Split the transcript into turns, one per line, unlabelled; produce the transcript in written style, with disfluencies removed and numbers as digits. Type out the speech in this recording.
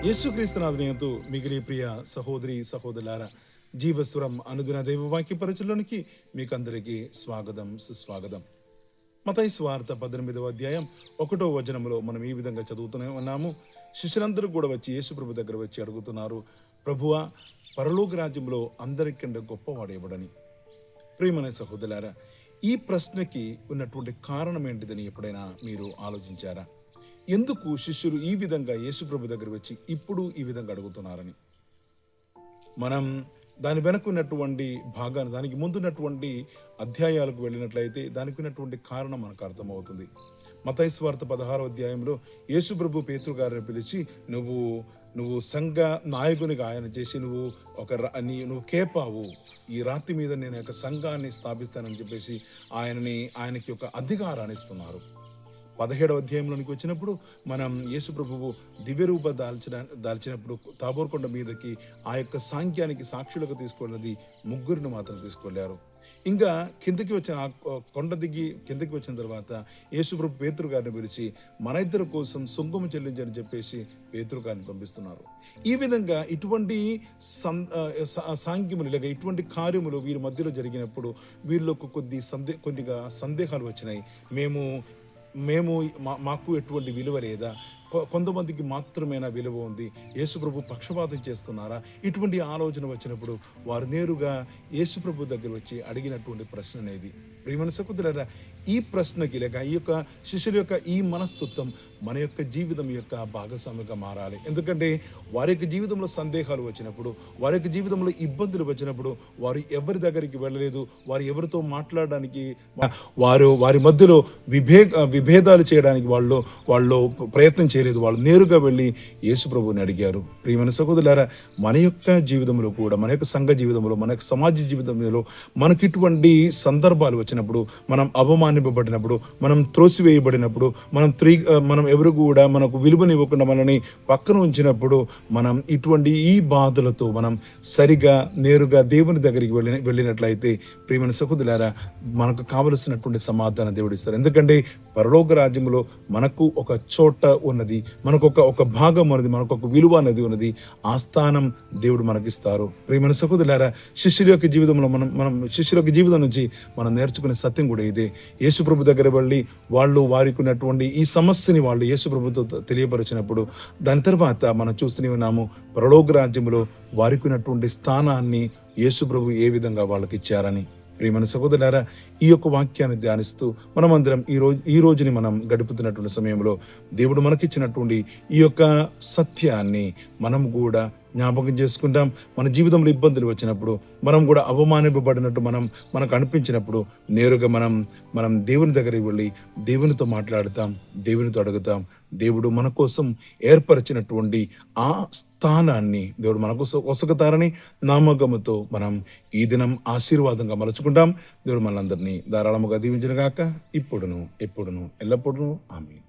యేసుక్రీస్తునాథునియందు మిగిలి ప్రియ సహోదరి సహోదరులారా, జీవస్వరం అనుదిన దైవవాక్య పరిచయలోనికి మీకందరికీ స్వాగతం, సుస్వాగతం. మత్తయి సువార్త 18వ అధ్యాయం 1వ వచనంలో మనం ఈ విధంగా చదువుతూనే ఉన్నాము. శిష్యులందరూ కూడా వచ్చి యేసుప్రభు దగ్గర వచ్చి అడుగుతున్నారు, ప్రభువా, పరలోక రాజ్యంలో అందరికంటే గొప్పవాడు ఎవడని. ప్రియమైన సహోదరులారా, ఈ ప్రశ్నకి ఉన్నటువంటి కారణం ఏంటిదని ఎప్పుడైనా మీరు ఆలోచించారా? ఎందుకు శిష్యులు ఈ విధంగా యేసుప్రభు దగ్గర వచ్చి ఇప్పుడు ఈ విధంగా అడుగుతున్నారని మనం దాని వెనకున్నటువంటి భాగాన్ని, దానికి ముందున్నటువంటి అధ్యాయాలకు వెళ్ళినట్లయితే దానికి ఉన్నటువంటి కారణం మనకు అర్థమవుతుంది. మత్తయి సువార్త 16వ అధ్యాయంలో యేసుప్రభు పేతురు గారిని పిలిచి, నువ్వు సంఘ నాయకునిగా ఆయన చేసి నువ్వు కేపావు, ఈ రాతి మీద నేను యొక్క సంఘాన్ని స్థాపిస్తానని చెప్పేసి ఆయనకి ఒక అధికారాన్ని ఇస్తున్నారు. 17వ అధ్యాయంలోనికి వచ్చినప్పుడు మనం యేసుప్రభువు దివ్యరూప దాల్చినప్పుడు తాబోర్ కొండ మీదకి ఆ యొక్క సాంఖ్యానికి సాక్షులకు తీసుకున్నది ముగ్గురిని మాత్రం తీసుకెళ్లారు. ఇంకా కిందకి వచ్చిన కొండ దిగి కిందకి వచ్చిన తర్వాత యేసుప్రభు పేతురు గారిని పిలిచి మన ఇద్దరి కోసం సుంకము చెల్లించని చెప్పేసి పేతురు గారిని పంపిస్తున్నారు. ఈ విధంగా ఇటువంటి సాంఖ్యములు లేక ఇటువంటి కార్యములు వీరి మధ్యలో జరిగినప్పుడు వీళ్ళకు కొద్దిగా సందేహాలు వచ్చినాయి. మాకు ఎటువంటి విలువ లేదా, కొంతమందికి మాత్రమేనా విలువ ఉంది, యేసుప్రభు పక్షపాతం చేస్తున్నారా? ఇటువంటి ఆలోచన వచ్చినప్పుడు వారు నేరుగా యేసుప్రభు దగ్గర వచ్చి అడిగినటువంటి ప్రశ్న అనేది. ప్రియమైన సహోదరులారా, ఈ ప్రశ్నకి లేక ఈ యొక్క శిష్యుల యొక్క ఈ మనస్తత్వం మన యొక్క జీవితం యొక్క భాగస్వామిగా మారాలి. ఎందుకంటే వారి యొక్క జీవితంలో సందేహాలు వచ్చినప్పుడు, వారి యొక్క జీవితంలో ఇబ్బందులు వచ్చినప్పుడు వారు ఎవరి దగ్గరికి వెళ్ళలేదు, వారు ఎవరితో మాట్లాడడానికి, వారి మధ్యలో విభేదాలు చేయడానికి వాళ్ళు ప్రయత్నం చేయలేదు. వాళ్ళు నేరుగా వెళ్ళి యేసుప్రభుని అడిగారు. ప్రియమైన సహోదరులారా, మన యొక్క జీవితంలో కూడా, మన యొక్క సంఘ జీవితంలో, మన యొక్క సమాజ జీవితంలో మనకి ఇటువంటి సందర్భాలు వచ్చినప్పుడు, మనం అవమానింపబడినప్పుడు, మనం త్రోసివేయబడినప్పుడు, మనం ఎవరు కూడా మనకు విలువనివ్వకుండా మనల్ని పక్కన ఉంచినప్పుడు, మనం ఇటువంటి ఈ బాధలతో మనం సరిగా నేరుగా దేవుని దగ్గరికి వెళ్ళినట్లయితే ప్రియమైన సహోదరులారా, మనకు కావలసినటువంటి సమాధానం దేవుడిస్తారు. ఎందుకంటే పరలోక రాజ్యంలో మనకు ఒక చోట ఉన్నది, మనకు ఒక భాగం ఉన్నది, మనకు ఒక విలువ అనేది ఉన్నది. ఆ స్థానం దేవుడు మనకిస్తారు. ప్రియమైన సహోదరులారా, శిష్యుల యొక్క జీవితంలో మనం శిష్యుల యొక్క జీవితం నుంచి మనం నేర్చుకునే సత్యం కూడా ఇదే. యేసుప్రభు దగ్గర వెళ్ళి వారికి ఉన్నటువంటి ఈ సమస్యని వాళ్ళు యేసుప్రభుతో తెలియపరిచినప్పుడు దాని తర్వాత మనం చూస్తూనే ఉన్నాము, పరలోక రాజ్యంలో వారికి ఉన్నటువంటి స్థానాన్ని యేసుప్రభు ఏ విధంగా వాళ్ళకి ఇచ్చారని. ప్రియమైన సహోదరులారా, ఈ యొక్క వాక్యాన్ని ధ్యానిస్తూ మనమందరం ఈ రోజుని మనం గడుపుతున్నటువంటి సమయంలో దేవుడు మనకిచ్చినటువంటి ఈ యొక్క సత్యాన్ని మనం కూడా జ్ఞాపకం చేసుకుంటాం. మన జీవితంలో ఇబ్బందులు వచ్చినప్పుడు, మనం కూడా అవమానింపబడినట్టు మనకు అనిపించినప్పుడు నేరుగా మనం దేవుని దగ్గరికి వెళ్ళి దేవునితో మాట్లాడుతాం, దేవునితో అడుగుతాం. దేవుడు మన కోసం ఏర్పరిచినటువంటి ఆ స్థానాన్ని దేవుడు మనకు ఒసగుతారని నమ్మకముతో మనం ఈ దినం ఆశీర్వాదంగా మలుచుకుంటాం. దేవుడు మనందరినీ ధారాళముగా దీవించును గాక, ఇప్పుడును ఎప్పుడును ఎల్లప్పుడూ ఆమేన్.